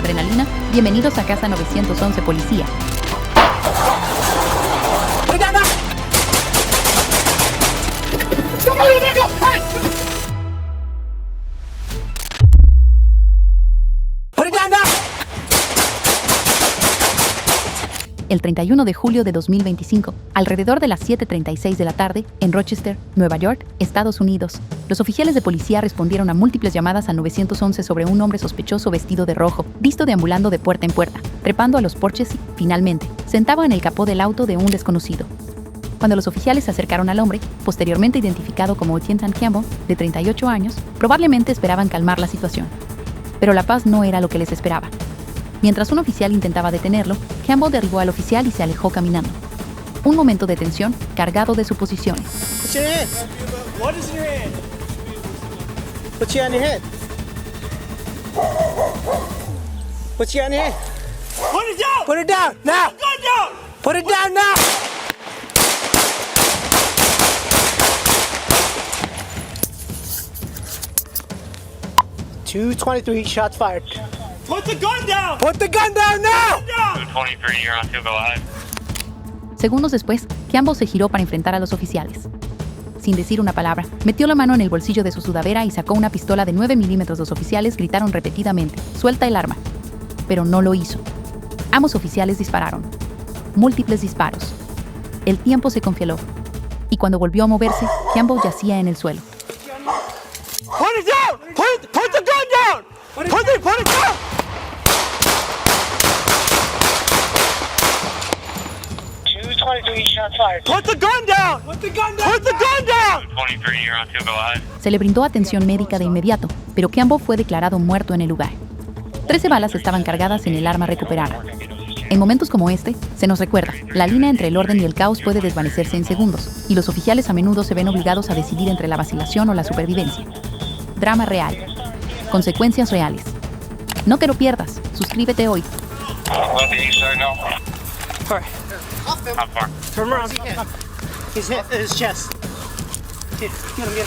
adrenalina, bienvenidos a Casa 911 Policía. El 31 de julio de 2025, alrededor de las 7:36 de la tarde, en Rochester, Nueva York, Estados Unidos, los oficiales de policía respondieron a múltiples llamadas al 911 sobre un hombre sospechoso vestido de rojo, visto deambulando de puerta en puerta, trepando a los porches y, finalmente, sentado en el capó del auto de un desconocido. Cuando los oficiales se acercaron al hombre, posteriormente identificado como Ethan Campbell, de 38 años, probablemente esperaban calmar la situación. Pero la paz no era lo que les esperaba. Mientras un oficial intentaba detenerlo, Campbell derribó al oficial y se alejó caminando. Un momento de tensión cargado de suposiciones. Put your hand. What is in your hand? Put your hand in your head. Put your hand in your head. Put it down! Put it down now. Put the gun down! Put it down now. .223 shots fired. Put the gun down! Put the gun down now. Down! 23, you're on 2, go ahead. Segundos después, Campbell se giró para enfrentar a los oficiales. Sin decir una palabra, metió la mano en el bolsillo de su sudadera y sacó una pistola de 9 milímetros. Los oficiales gritaron repetidamente, «Suelta el arma». Pero no lo hizo. Ambos oficiales dispararon. Múltiples disparos. El tiempo se congeló. Y cuando volvió a moverse, Campbell yacía en el suelo. Put it down! Put the gun down! Put it down! 223, shots fired. Put the gun down! Put the gun down! Put the gun down! 23, you're on 2, go ahead. Se le brindó atención médica de inmediato, pero Campbell fue declarado muerto en el lugar. 13 balas estaban cargadas en el arma recuperada. En momentos como este, se nos recuerda, la línea entre el orden y el caos puede desvanecerse en segundos, y los oficiales a menudo se ven obligados a decidir entre la vacilación o la supervivencia. Drama real. Consecuencias reales. No te lo pierdas. Suscríbete hoy. What did you say, no? Far. How far? Turn around. His head, his chest. Get him, get him.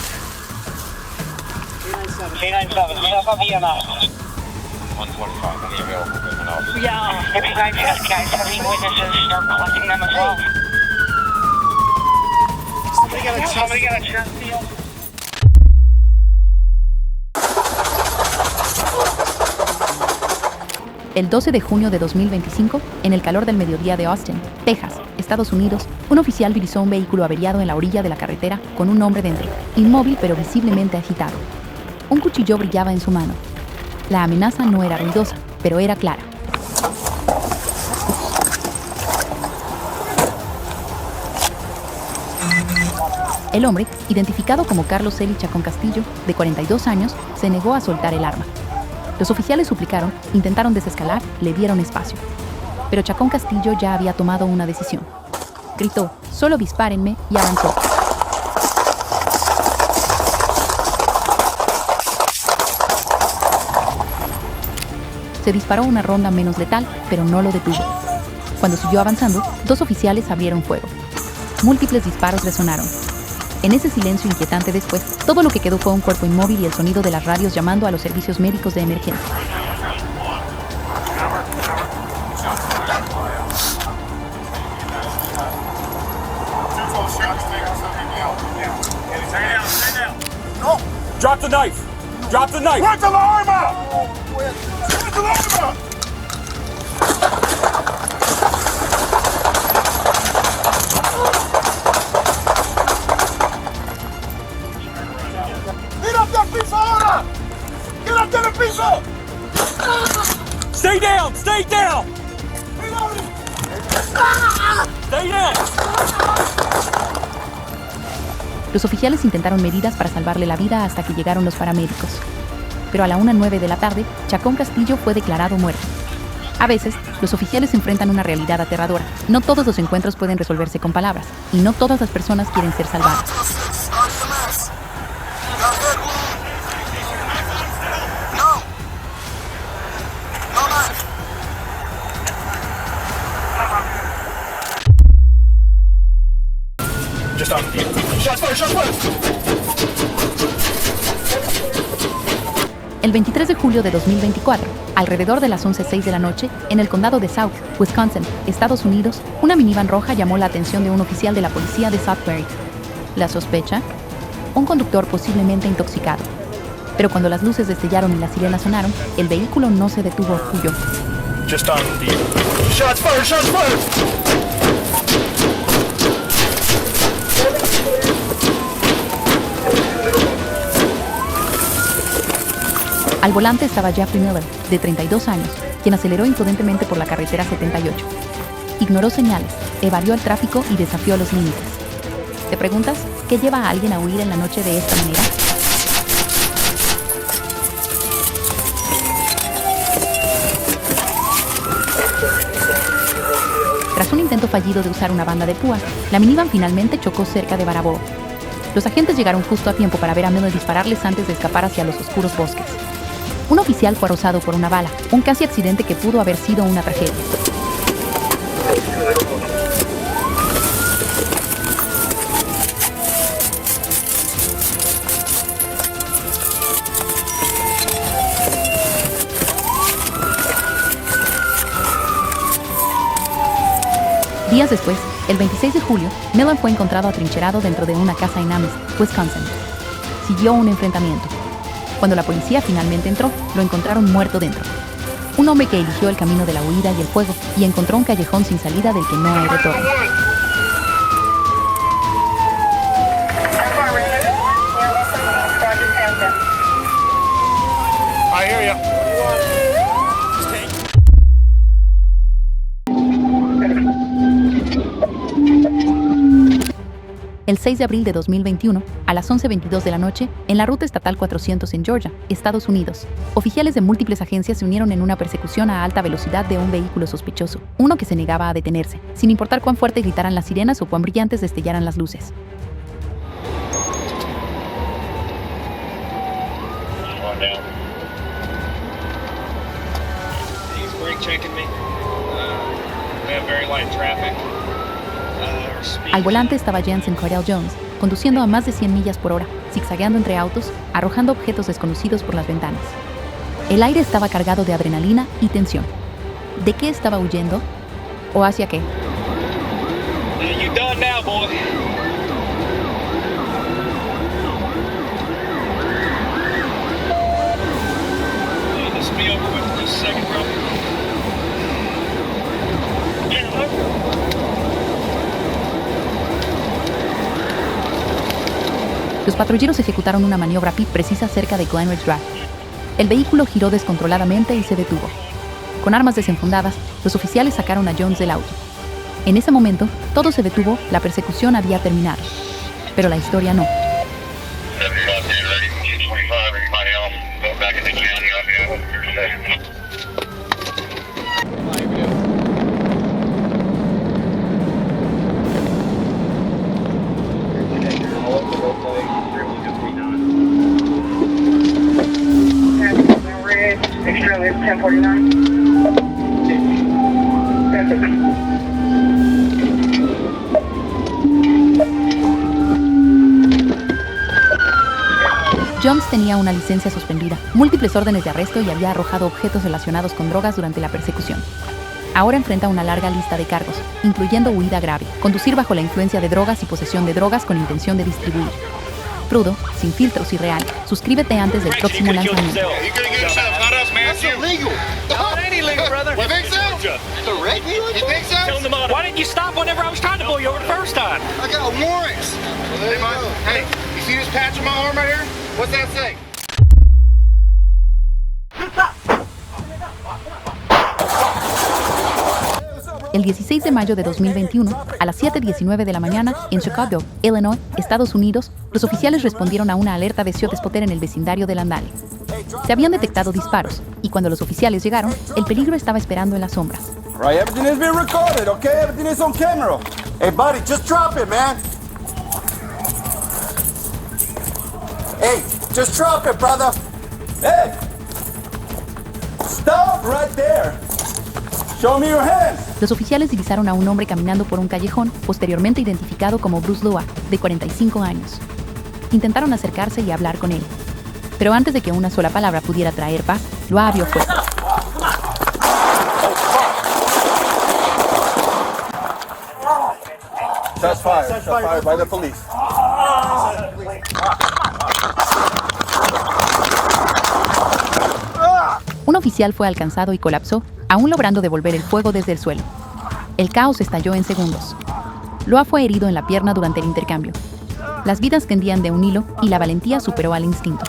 397, step up EMS. 125, any available movement out. Yeah. 59 chest guys, having witnesses, start collecting them as well. Somebody got a chest deal? El 12 de junio de 2025, en el calor del mediodía de Austin, Texas, Estados Unidos, un oficial divisó un vehículo averiado en la orilla de la carretera con un hombre dentro, inmóvil pero visiblemente agitado. Un cuchillo brillaba en su mano. La amenaza no era ruidosa, pero era clara. El hombre, identificado como Carlos Eli Chacón Castillo, de 42 años, se negó a soltar el arma. Los oficiales suplicaron, intentaron desescalar, le dieron espacio. Pero Chacón Castillo ya había tomado una decisión. Gritó, «Solo dispárenme», y avanzó. Se disparó una ronda menos letal, pero no lo detuvo. Cuando siguió avanzando, 2 oficiales abrieron fuego. Múltiples disparos resonaron. En ese silencio inquietante después, todo lo que quedó fue un cuerpo inmóvil y el sonido de las radios llamando a los servicios médicos de emergencia. Drop the knife! Drop the knife! Put the arm up! Put the arm up! Get up that piece ahora! Get up to the piso! Stay down! Stay down! Stay down! Los oficiales intentaron medidas para salvarle la vida hasta que llegaron los paramédicos. Pero a la 1:09 de la tarde, Chacón Castillo fue declarado muerto. A veces, los oficiales enfrentan una realidad aterradora. No todos los encuentros pueden resolverse con palabras, y no todas las personas quieren ser salvadas. El 23 de julio de 2024, alrededor de las 11:06 de la noche, en el condado de South, Wisconsin, Estados Unidos, una minivan roja llamó la atención de un oficial de la policía de Southbury. ¿La sospecha? Un conductor posiblemente intoxicado. Pero cuando las luces destellaron y las sirenas sonaron, el vehículo no se detuvo, huyó. Just on the... Shots fired! Shots fired! Al volante estaba Jeffrey Miller, de 32 años, quien aceleró imprudentemente por la carretera 78. Ignoró señales, evadió el tráfico y desafió los límites. ¿Te preguntas qué lleva a alguien a huir en la noche de esta manera? Tras un intento fallido de usar una banda de púas, la minivan finalmente chocó cerca de Baraboa. Los agentes llegaron justo a tiempo para ver a Miller dispararles antes de escapar hacia los oscuros bosques. Un oficial fue arrosado por una bala, un casi accidente que pudo haber sido una tragedia. Días después, el 26 de julio, Miller fue encontrado atrincherado dentro de una casa en Ames, Wisconsin. Siguió un enfrentamiento. Cuando la policía finalmente entró, lo encontraron muerto dentro. Un hombre que eligió el camino de la huida y el fuego y encontró un callejón sin salida del que no hay retorno. I hear ya. El 6 de abril de 2021, a las 11:22 de la noche, en la ruta estatal 400 en Georgia, Estados Unidos, oficiales de múltiples agencias se unieron en una persecución a alta velocidad de un vehículo sospechoso, uno que se negaba a detenerse, sin importar cuán fuerte gritaran las sirenas o cuán brillantes destellaran las luces. He's brake checking me. We have very light traffic. Al volante estaba Jensen Cardell Jones, conduciendo a más de 100 millas por hora, zigzagueando entre autos, arrojando objetos desconocidos por las ventanas. El aire estaba cargado de adrenalina y tensión. ¿De qué estaba huyendo? ¿O hacia qué? You done now, boy. This will be over with in just a second, bro. Los patrulleros ejecutaron una maniobra pit precisa cerca de Glenridge Drive. El vehículo giró descontroladamente y se detuvo. Con armas desenfundadas, los oficiales sacaron a Jones del auto. En ese momento, todo se detuvo, la persecución había terminado. Pero la historia no. Extremely 1049. Jones tenía una licencia suspendida, múltiples órdenes de arresto y había arrojado objetos relacionados con drogas durante la persecución. Ahora enfrenta una larga lista de cargos, incluyendo huida grave, conducir bajo la influencia de drogas y posesión de drogas con intención de distribuir. Crudo, sin filtros y real. Suscríbete antes del próximo lanzamiento. That's illegal. It ain't illegal, brother. You think so? The red? You think so? Tell them about it. Why didn't you stop whenever I was trying to pull you over the first time? I got warrants. Well, there you go. Hey, you see this patch on my arm right here? What's that say? El 16 de mayo de 2021, a las 7:19 de la mañana, en Chicago, Illinois, Estados Unidos, los oficiales respondieron a una alerta de shot spotter en el vecindario del Andale. Se habían detectado disparos, y cuando los oficiales llegaron, el peligro estaba esperando en las sombras. Right, everything is being recorded, okay? Everything is on camera. Hey, buddy, just drop it, man. Hey, just drop it, brother. Hey! Stop right there. Show me your hands. Los oficiales divisaron a un hombre caminando por un callejón, posteriormente identificado como Bruce Lua, de 45 años. Intentaron acercarse y hablar con él. Pero antes de que una sola palabra pudiera traer paz, Lua abrió fuego. Shots fired by the police. Un oficial fue alcanzado y colapsó, aún logrando devolver el fuego desde el suelo. El caos estalló en segundos. Lua fue herido en la pierna durante el intercambio. Las vidas pendían de un hilo y la valentía superó al instinto.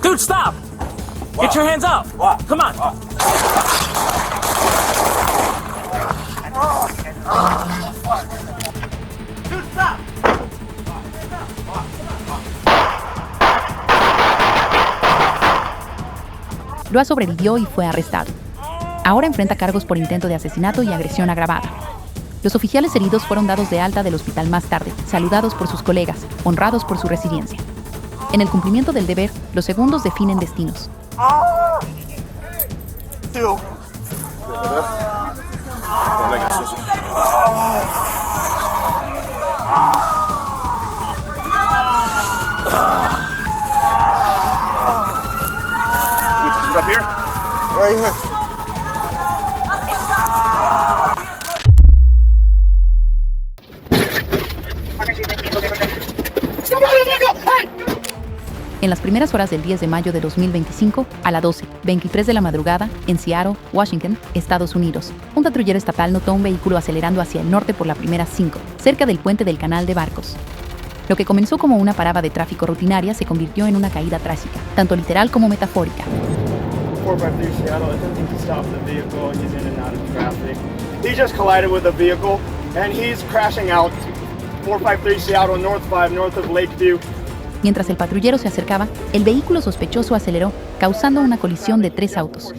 Dude, stop! Get your hands up! Come on! Lua sobrevivió y fue arrestado. Ahora enfrenta cargos por intento de asesinato y agresión agravada. Los oficiales heridos fueron dados de alta del hospital más tarde, saludados por sus colegas, honrados por su resiliencia. En el cumplimiento del deber, los segundos definen destinos. Up here? Right here. En las primeras horas del 10 de mayo de 2025, a las 12:23 de la madrugada, en Seattle, Washington, Estados Unidos, un patrullero estatal notó un vehículo acelerando hacia el norte por la primera 5, cerca del puente del canal de barcos. Lo que comenzó como una parada de tráfico rutinaria se convirtió en una caída trágica, tanto literal como metafórica. 453 Seattle, I think he stopped the vehicle. He's in and out of traffic. He just collided with a vehicle, and he's crashing out. 453 Seattle, North 5, north of Lakeview. Mientras el patrullero se acercaba, el vehículo sospechoso aceleró, causando una colisión de 3 autos.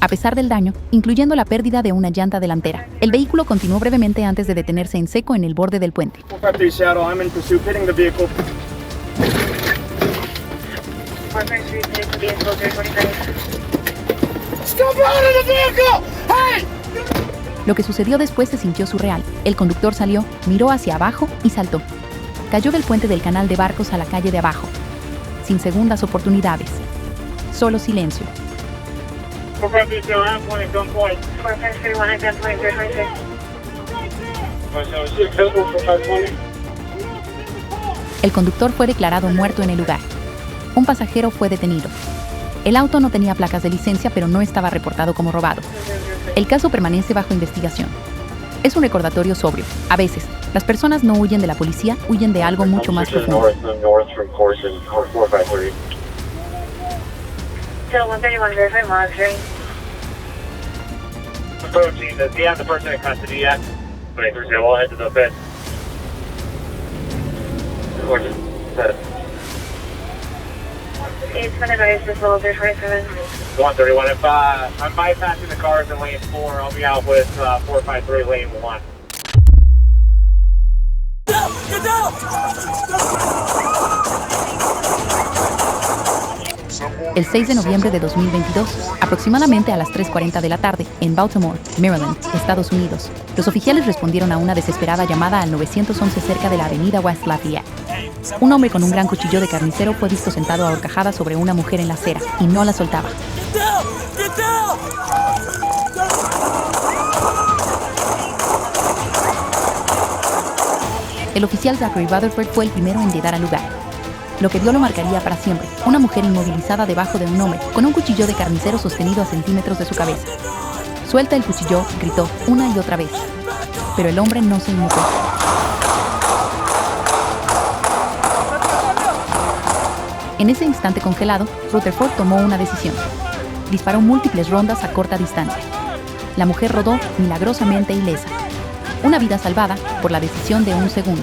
A pesar del daño, incluyendo la pérdida de una llanta delantera, el vehículo continuó brevemente antes de detenerse en seco en el borde del puente. 453 Seattle, I'm in pursuit, hitting the vehicle. 453, hitting the vehicle, 329. Stop out of the vehicle! Hey! Lo que sucedió después se sintió surreal. El conductor salió, miró hacia abajo y saltó. Cayó del puente del canal de barcos a la calle de abajo. Sin segundas oportunidades. Solo silencio. 453 Seattle, I'm pointing gunpoint. 453, 1, gunpoint, 326. 520, El conductor fue declarado muerto en el lugar. Un pasajero fue detenido. El auto no tenía placas de licencia, pero no estaba reportado como robado. El caso permanece bajo investigación. Es un recordatorio sobrio. A veces, las personas no huyen de la policía, huyen de algo mucho más profundo. Still 131, verify monitoring. Approaching, does he have the person in custody yet? Wait, we'll head to the bed. It's been advised as well, 327. 131. If I'm bypassing the cars in lane 4, I'll be out with 453 lane 1. Get down! El 6 de noviembre de 2022, aproximadamente a las 3:40 de la tarde, en Baltimore, Maryland, Estados Unidos, los oficiales respondieron a una desesperada llamada al 911 cerca de la avenida West Lafayette. Un hombre con un gran cuchillo de carnicero fue visto sentado a horcajadas sobre una mujer en la acera y no la soltaba. Get down! Get down! El oficial Zachary Rutherford fue el primero en llegar al lugar. Lo que vio lo marcaría para siempre. Una mujer inmovilizada debajo de un hombre, con un cuchillo de carnicero sostenido a centímetros de su cabeza. Suelta el cuchillo, gritó una y otra vez. Pero el hombre no se inmutó. En ese instante congelado, Rutherford tomó una decisión. Disparó múltiples rondas a corta distancia. La mujer rodó milagrosamente ilesa. Una vida salvada por la decisión de un segundo.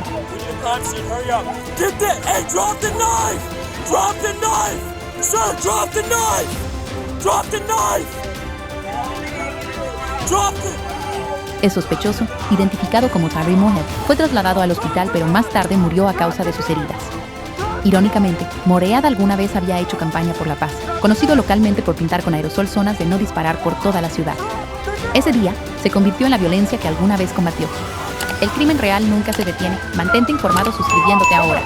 Hurry up! Get that! Hey, drop the knife! Drop the knife! Sir, drop the knife! Drop the knife! Drop the... El sospechoso, identificado como Tyree Morehead, fue trasladado al hospital, pero más tarde murió a causa de sus heridas. Irónicamente, Morehead alguna vez había hecho campaña por la paz, conocido localmente por pintar con aerosol zonas de no disparar por toda la ciudad. Ese día se convirtió en la violencia que alguna vez combatió. El crimen real nunca se detiene. Mantente informado suscribiéndote ahora.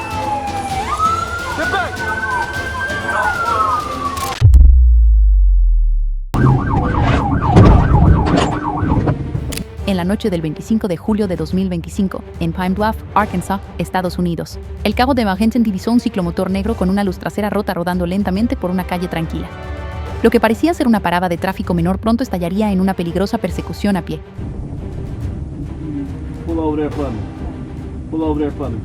En la noche del 25 de julio de 2025, en Pine Bluff, Arkansas, Estados Unidos, el cabo de emergencia divisó un ciclomotor negro con una luz trasera rota rodando lentamente por una calle tranquila. Lo que parecía ser una parada de tráfico menor pronto estallaría en una peligrosa persecución a pie. Pull over there for me. Pull over there for me.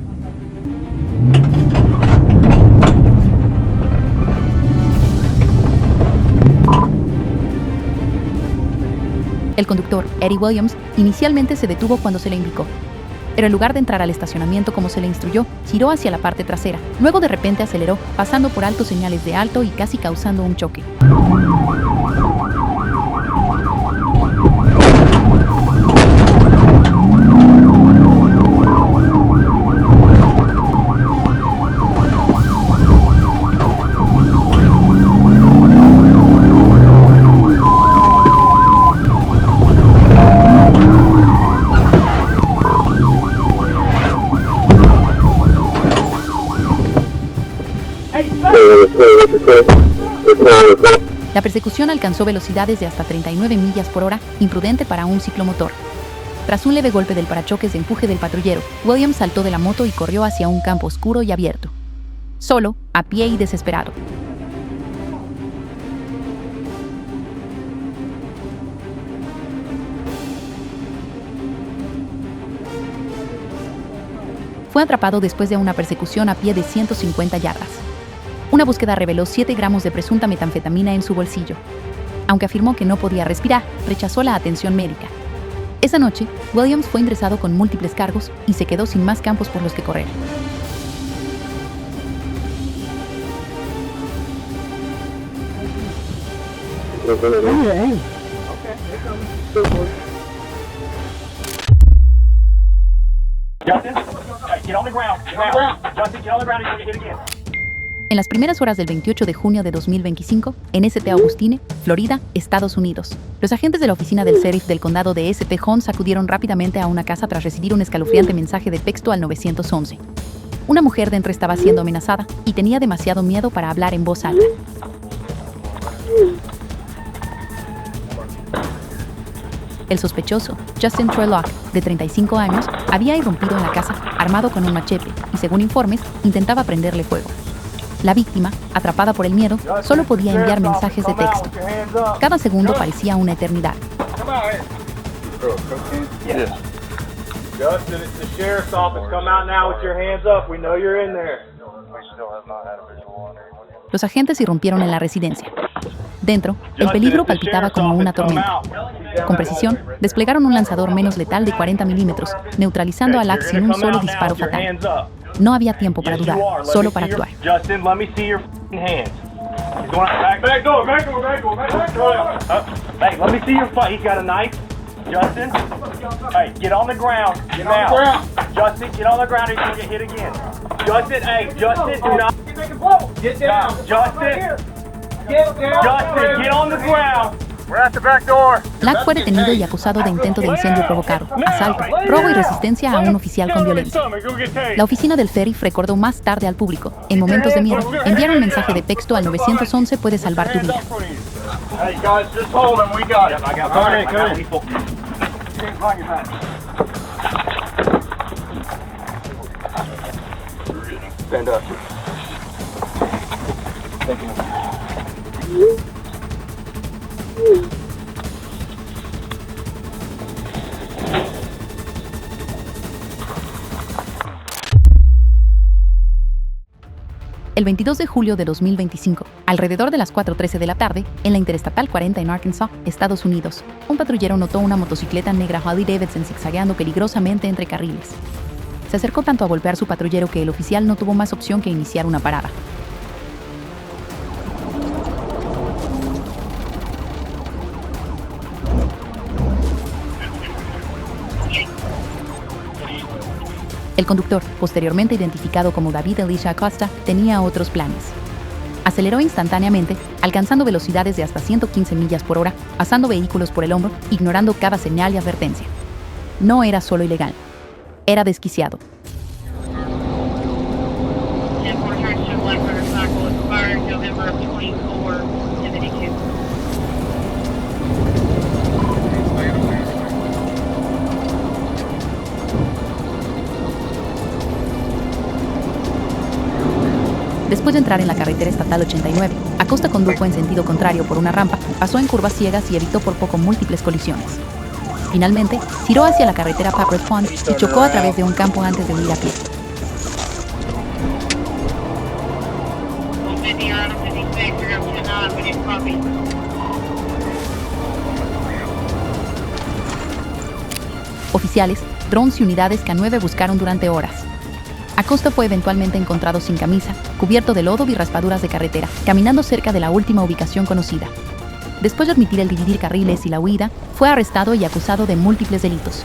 El conductor, Eddie Williams, inicialmente se detuvo cuando se le indicó. Pero en lugar de entrar al estacionamiento como se le instruyó, giró hacia la parte trasera. Luego de repente aceleró, pasando por altos señales de alto y casi causando un choque. La persecución alcanzó velocidades de hasta 39 millas por hora, imprudente para un ciclomotor. Tras un leve golpe del parachoques de empuje del patrullero, Williams saltó de la moto y corrió hacia un campo oscuro y abierto. Solo, a pie y desesperado. Fue atrapado después de una persecución a pie de 150 yardas. Una búsqueda reveló 7 gramos de presunta metanfetamina en su bolsillo. Aunque afirmó que no podía respirar, rechazó la atención médica. Esa noche, Williams fue ingresado con múltiples cargos y se quedó sin más campos por los que correr. Justin, get on the ground. Justin, get on the ground and hit again. En las primeras horas del 28 de junio de 2025, en St. Augustine, Florida, Estados Unidos, los agentes de la oficina del sheriff del condado de St. Johns acudieron rápidamente a una casa tras recibir un escalofriante mensaje de texto al 911. Una mujer dentro estaba siendo amenazada y tenía demasiado miedo para hablar en voz alta. El sospechoso, Justin Troy Locke, de 35 años, había irrumpido en la casa armado con un machete y, según informes, intentaba prenderle fuego. La víctima, atrapada por el miedo, solo podía enviar mensajes de texto. Cada segundo parecía una eternidad. Justin, it's the sheriff's office. Come out now with your hands up. We know you're in there. Los agentes irrumpieron en la residencia. Dentro, el peligro palpitaba como una tormenta. Con precisión, desplegaron un lanzador menos letal de 40 milímetros, neutralizando a Locke sin un solo disparo fatal. No había tiempo para dudar, solo para actuar. Justin, let me see your hands. He's going back door. Hey, let me see your fight. He's got a knife. Justin, hey, get on the ground. Now. Justin, get on the ground. He's going to get hit again. Justin, hey, Justin, do not. Get down. Justin, Justin, get on the ground. We're at the back door. Locke fue detenido y acusado de intento de incendio provocado, asalto, robo y resistencia a un oficial con violencia. La oficina del sheriff recordó más tarde al público: en momentos de miedo, enviar un mensaje de texto al 911 puede salvar tu vida. Hey guys, just hold him. We got it. Come in. Stand up. Thank you. El 22 de julio de 2025, alrededor de las 4:13 de la tarde, en la Interestatal 40 en Arkansas, Estados Unidos, un patrullero notó una motocicleta negra Harley Davidson zigzagueando peligrosamente entre carriles. Se acercó tanto a golpear su patrullero que el oficial no tuvo más opción que iniciar una parada. El conductor, posteriormente identificado como David Elisha Acosta, tenía otros planes. Aceleró instantáneamente, alcanzando velocidades de hasta 115 millas por hora, pasando vehículos por el hombro, ignorando cada señal y advertencia. No era solo ilegal, era desquiciado. And 432 Black Motorcycle expired November of 2472. Después de entrar en la carretera estatal 89, Acosta condujo en sentido contrario por una rampa, pasó en curvas ciegas y evitó por poco múltiples colisiones. Finalmente, giró hacia la carretera Papers Pond y chocó a través de un campo antes de huir a pie. Oficiales, drones y unidades K9 buscaron durante horas. Acosta fue eventualmente encontrado sin camisa, cubierto de lodo y raspaduras de carretera, caminando cerca de la última ubicación conocida. Después de admitir el dividir carriles y la huida, fue arrestado y acusado de múltiples delitos.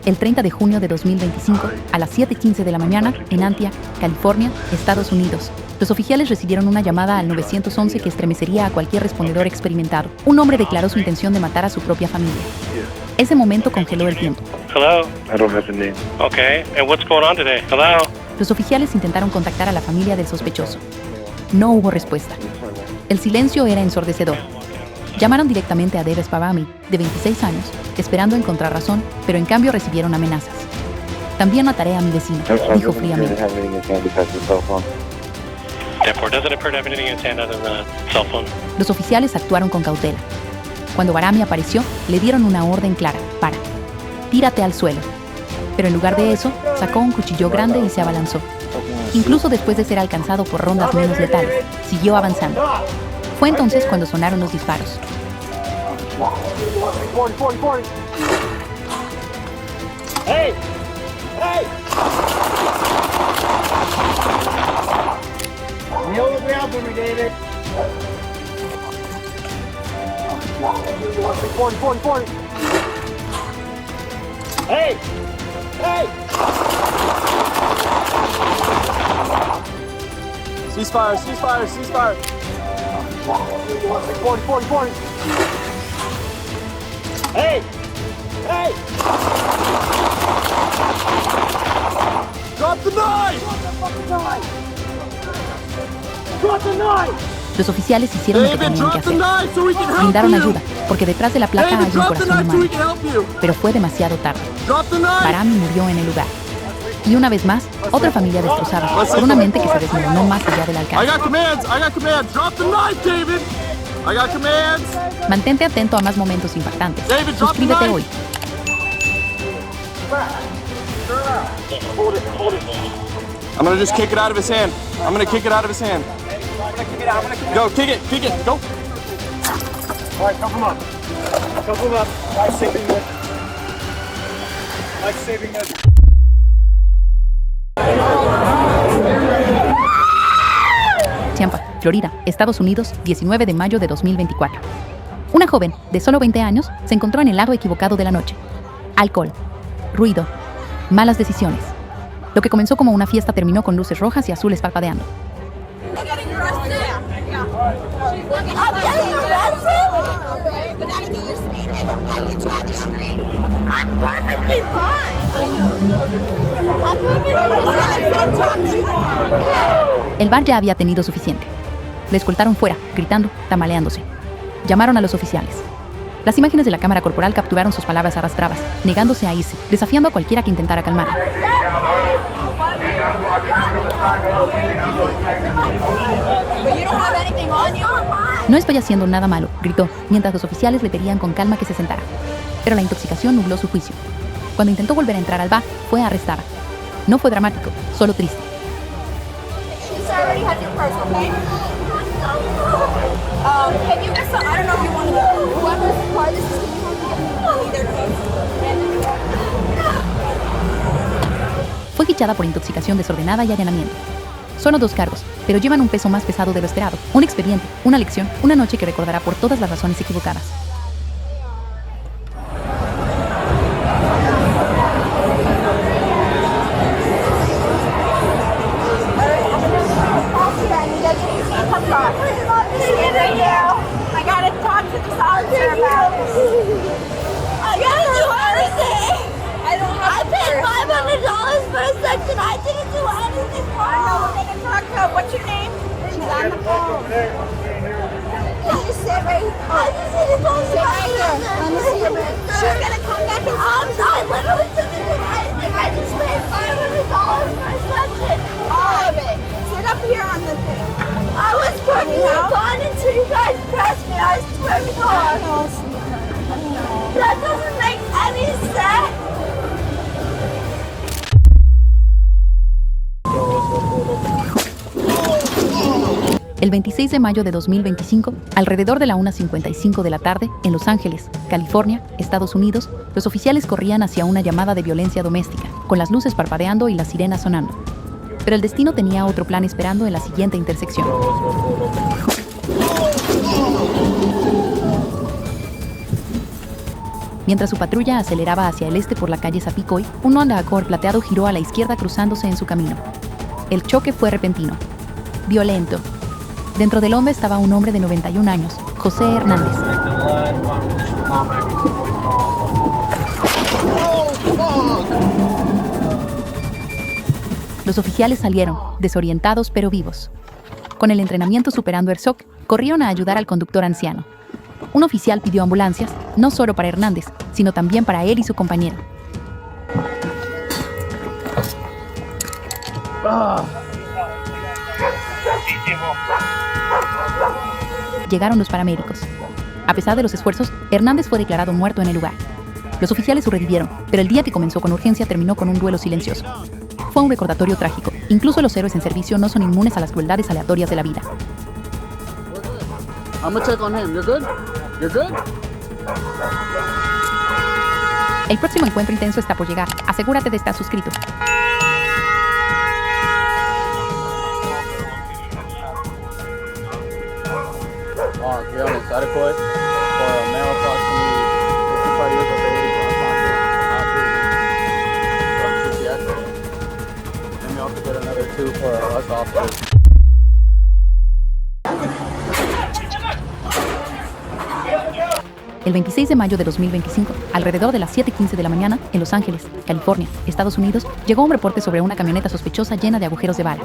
El 30 de junio de 2025, a las 7:15 de la mañana, en Antia, California, Estados Unidos, los oficiales recibieron una llamada al 911 que estremecería a cualquier respondedor experimentado. Un hombre declaró su intención de matar a su propia familia. Ese momento congeló el tiempo. Hello? I don't have the name. Okay, and what's going on today? Hello? Los oficiales intentaron contactar a la familia del sospechoso. No hubo respuesta. El silencio era ensordecedor. Llamaron directamente a Dave Spavami, de 26 años, esperando encontrar razón, pero en cambio recibieron amenazas. También mataré a mi vecino, dijo fríamente. Los oficiales actuaron con cautela. Cuando Barami apareció, le dieron una orden clara: para, tírate al suelo. Pero en lugar de eso, sacó un cuchillo grande y se abalanzó. Incluso después de ser alcanzado por rondas menos letales, siguió avanzando. Fue entonces cuando sonaron los disparos. Hey! Hey! Kneel the ground for me, David. 40. Hey! Hey! Ceasefire. 40. Hey! Hey! Drop the knife! Drop the knife! Los oficiales hicieron lo que tenían que hacer. Brindaron ayuda, porque detrás de la placa hay un corazón humano. Pero fue demasiado tarde. Barami murió en el lugar. Y una vez más, otra familia destrozada por una mente que se desmoronó más allá del alcance. I got commands. Drop the knife, David. I got commands. Mantente atento a más momentos impactantes. David, drop the Suscríbete knife. hoy. I'm gonna just kick it out of his hand. Go, kick it, go. All right, come up. Life-saving measure. Tampa, Florida, Estados Unidos, 19 de mayo de 2024. Una joven de solo 20 años se encontró en el lado equivocado de la noche. Alcohol, ruido, malas decisiones. Lo que comenzó como una fiesta terminó con luces rojas y azules parpadeando. El bar ya había tenido suficiente. Le escoltaron fuera, gritando, tambaleándose. Llamaron a los oficiales. Las imágenes de la cámara corporal capturaron sus palabras arrastradas, negándose a irse, desafiando a cualquiera que intentara calmarla. No estoy haciendo nada malo, gritó, mientras los oficiales le pedían con calma que se sentara. Pero la intoxicación nubló su juicio. Cuando intentó volver a entrar al bar, fue arrestada. No fue dramático, solo triste. Fue fichada por intoxicación desordenada y allanamiento. Solo 2 cargos, pero llevan un peso más pesado de lo esperado. Un expediente, una lección, una noche que recordará por todas las razones equivocadas. now? Gone until you guys pass me, I swear to God. That doesn't make any sense. El 26 de mayo de 2025, alrededor de la 1:55 de la tarde, en Los Ángeles, California, Estados Unidos, los oficiales corrían hacia una llamada de violencia doméstica, con las luces parpadeando y las sirenas sonando. Pero el destino tenía otro plan esperando en la siguiente intersección. Mientras su patrulla aceleraba hacia el este por la calle Zapicoy, un Honda Accord plateado giró a la izquierda cruzándose en su camino. El choque fue repentino, violento. Dentro del Honda estaba un hombre de 91 años, José Hernández. Los oficiales salieron, desorientados pero vivos. Con el entrenamiento superando el shock, corrieron a ayudar al conductor anciano. Un oficial pidió ambulancias, no solo para Hernández, sino también para él y su compañero. Llegaron los paramédicos. A pesar de los esfuerzos, Hernández fue declarado muerto en el lugar. Los oficiales sobrevivieron, pero el día que comenzó con urgencia terminó con un duelo silencioso. Fue un recordatorio trágico. Incluso los héroes en servicio no son inmunes a las crueldades aleatorias de la vida. I'm gonna check on him. You're good? You're good? El próximo encuentro intenso está por llegar. Asegúrate de estar suscrito. Adequate for a male approximately 55 years of age, unconscious, not breathing, from CTX. And we also get another 2 for us officers. El 26 de mayo de 2025, alrededor de las 7:15 de la mañana, en Los Ángeles, California, Estados Unidos, llegó un reporte sobre una camioneta sospechosa llena de agujeros de bala.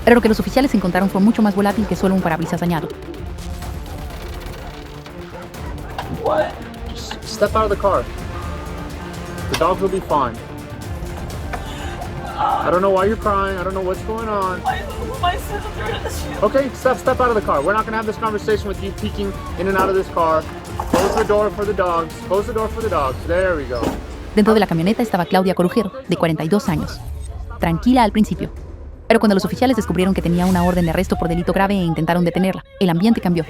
Pero lo que los oficiales encontraron fue mucho más volátil que solo un parabrisas dañado. What? Just step out of the car. The dogs will be fine. I don't know why you're crying. I don't know what's going on. My sister. Okay, step out of the car. We're not going to have this conversation with you peeking in and out of this car. Close the door for the dogs. Close the door for the dogs. There we go. Dentro de la camioneta estaba Claudia Corujero, de 42 años. Tranquila al principio. Pero cuando los oficiales descubrieron que tenía una orden de arresto por delito grave e intentaron detenerla, el ambiente cambió.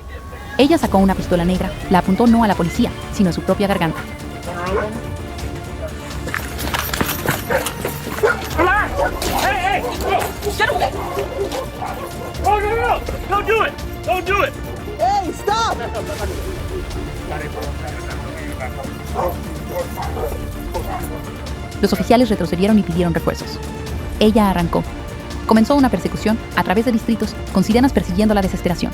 Ella sacó una pistola negra, la apuntó no a la policía, sino a su propia garganta. Relax! Hey! Get away! Oh, no! Don't do it! Don't do it! Hey, stop! Los oficiales retrocedieron y pidieron refuerzos. Ella arrancó. Comenzó una persecución a través de distritos, con sirenas persiguiendo la desesperación.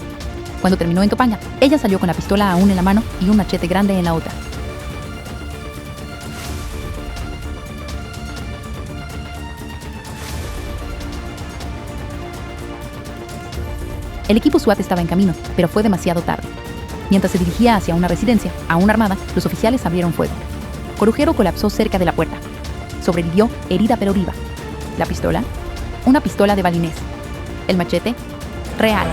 Cuando terminó en Topaña, ella salió con la pistola aún en la mano y un machete grande en la otra. El equipo SWAT estaba en camino, pero fue demasiado tarde. Mientras se dirigía hacia una residencia, aún armada, los oficiales abrieron fuego. Corujero colapsó cerca de la puerta. Sobrevivió, herida pero viva. La pistola, una pistola de balinés. El machete, real.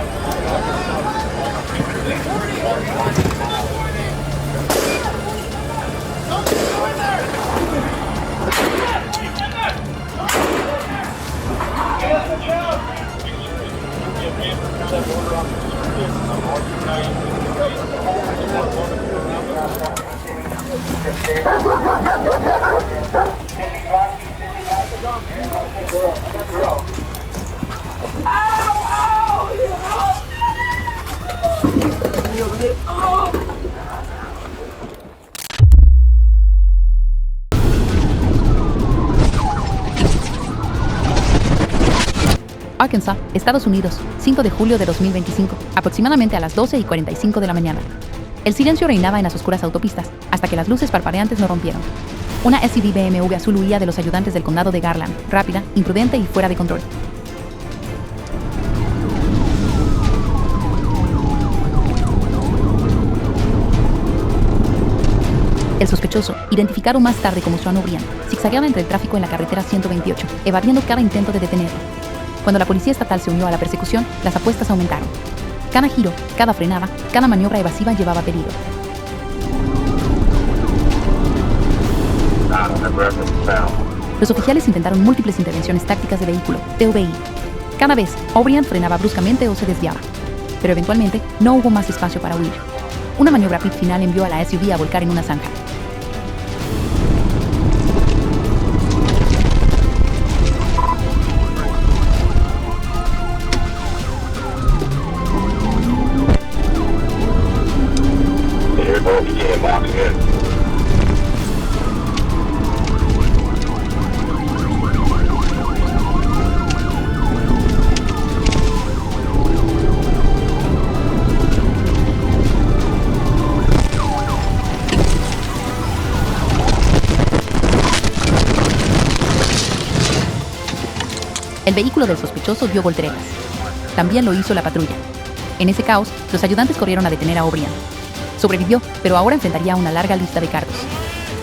Arkansas, Estados Unidos, 5 de julio de 2025, aproximadamente a las 12:45 de la mañana. El silencio reinaba en las oscuras autopistas, hasta que las luces parpadeantes no rompieron. Una SUV BMW azul huía de los ayudantes del condado de Garland, rápida, imprudente y fuera de control. El sospechoso, identificado más tarde como Sean O'Brien, zigzagueaba entre el tráfico en la carretera 128, evadiendo cada intento de detenerlo. Cuando la policía estatal se unió a la persecución, las apuestas aumentaron. Cada giro, cada frenada, cada maniobra evasiva llevaba peligro. Los oficiales intentaron múltiples intervenciones tácticas de vehículo, TVI. Cada vez, O'Brien frenaba bruscamente o se desviaba. Pero eventualmente, no hubo más espacio para huir. Una maniobra pit final envió a la SUV a volcar en una zanja. El vehículo del sospechoso dio volteretas. También lo hizo la patrulla. En ese caos, los ayudantes corrieron a detener a O'Brien. Sobrevivió, pero ahora enfrentaría una larga lista de cargos.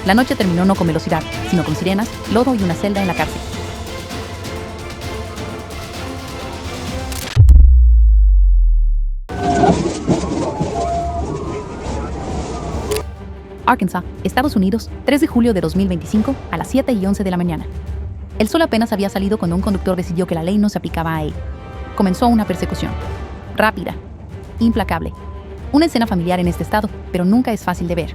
La noche terminó no con velocidad, sino con sirenas, lodo y una celda en la cárcel. Arkansas, Estados Unidos, 3 de julio de 2025, a las 7:11 de la mañana. El sol apenas había salido cuando un conductor decidió que la ley no se aplicaba a él. Comenzó una persecución. Rápida. Implacable. Una escena familiar en este estado, pero nunca es fácil de ver.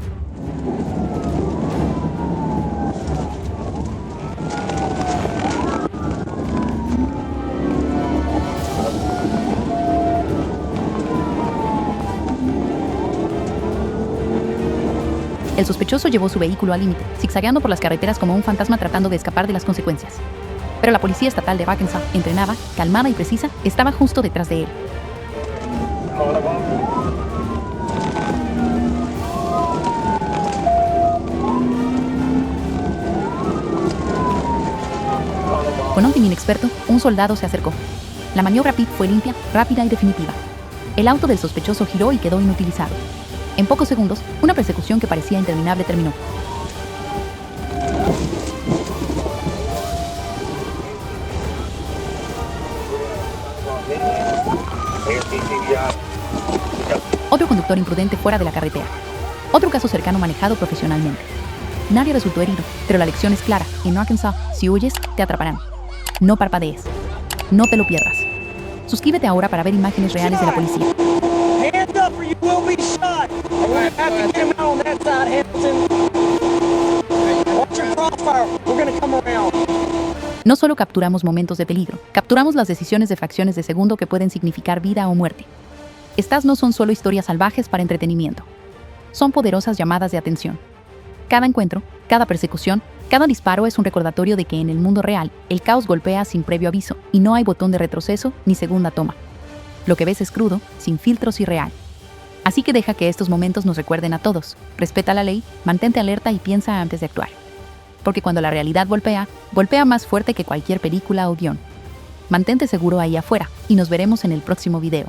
El sospechoso llevó su vehículo al límite, zigzagueando por las carreteras como un fantasma tratando de escapar de las consecuencias. Pero la policía estatal de Arkansas, entrenada, calmada y precisa, estaba justo detrás de él. Con un timing experto, un soldado se acercó. La maniobra pit fue limpia, rápida y definitiva. El auto del sospechoso giró y quedó inutilizado. En pocos segundos, una persecución que parecía interminable terminó. Otro conductor imprudente fuera de la carretera. Otro caso cercano manejado profesionalmente. Nadie resultó herido, pero la lección es clara. En Arkansas, si huyes, te atraparán. No parpadees. No te lo pierdas. Suscríbete ahora para ver imágenes reales de la policía. Hands up or you will be shot. We're gonna have to get him out on that side, Hamilton. Watch your crossfire. We're gonna come around. No solo capturamos momentos de peligro, capturamos las decisiones de fracciones de segundo que pueden significar vida o muerte. Estas no son solo historias salvajes para entretenimiento. Son poderosas llamadas de atención. Cada encuentro, cada persecución, cada disparo es un recordatorio de que en el mundo real, el caos golpea sin previo aviso y no hay botón de retroceso ni segunda toma. Lo que ves es crudo, sin filtros y real. Así que deja que estos momentos nos recuerden a todos. Respeta la ley, mantente alerta y piensa antes de actuar. Porque cuando la realidad golpea, golpea más fuerte que cualquier película o guión. Mantente seguro ahí afuera y nos veremos en el próximo video.